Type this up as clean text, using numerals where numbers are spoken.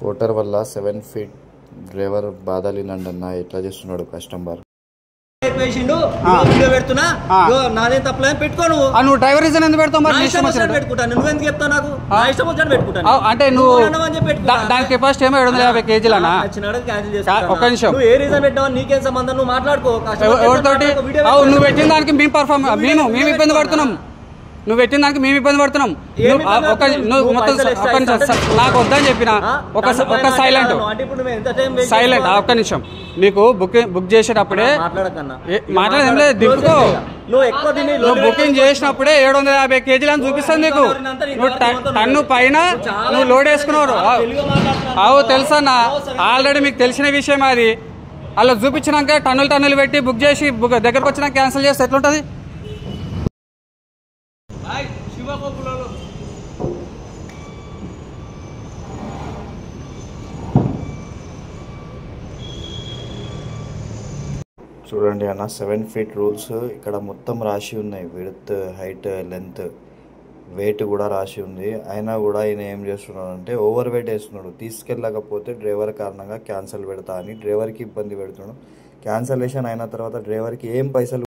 voter వల్ల 7 feet driver బాధలినండన్న ఎట్లా చేస్తున్నాడు కస్టమర్ వీడియో పెడుతున్నా నాదే తప్పలేదు పెట్టుకో నువ్వు డ్రైవర్ రీజన్ ఎందుకు పెడతావు మరి పెట్టుకుంటాను నువ్వు ఎందుకు చెప్తావు నాకు నా ఇష్టం వచ్చినట్టు పెట్టుకుంటాను అంటే నువ్వు దాని కెపాసిటీ ఏమో 750 కేజీలనా ఒక నిమిషం నువ్వు ఏ రీజన్ పెట్టావు నీకేం సంబంధం నువ్వు మాట్లాడుకో ఎవరితోటి నువ్వు పెట్టిన దానికి మేము ఇబ్బంది పడుతున్నాం నువ్వు పెట్టిన దానికి మేము ఇబ్బంది పడుతున్నాం నాకు వద్దని చెప్పిన ఒక సైలెంట్ ఒక్క నిమిషం నీకు బుక్ చేసేటప్పుడే మాట్లాడేం లేదు దింపుకో నువ్వు బుకింగ్ చేసినప్పుడే 750 కేజీలు అని చూపిస్తుంది నీకు నువ్వు టన్ను పైన నువ్వు లోడ్ వేసుకున్నావు తెలుసన్నా ఆల్రెడీ మీకు తెలిసిన విషయం అది అలా చూపించినాక టన్నులు పెట్టి బుక్ చేసి దగ్గరకు వచ్చినాక క్యాన్సిల్ చేస్తే ఎట్లుంటది చూడండి అన్న 7 ఫీట్ రూల్స్ ఇక్కడ మొత్తం రాసి ఉన్నాయి విడ్త్ హైట్ లెంత్ వెయిట్ కూడా రాసి ఉంది అయినా కూడా ఈయన ఏం చేస్తున్నాడు అంటే ఓవర్ వెయిట్ వేస్తున్నాడు తీసుకెళ్ళకపోతే డ్రైవర్ కారణంగా క్యాన్సిల్ పెడతా అని డ్రైవర్కి ఇబ్బంది పెడుతున్నాడు క్యాన్సలేషన్ అయిన తర్వాత డ్రైవర్కి ఏం పైసలు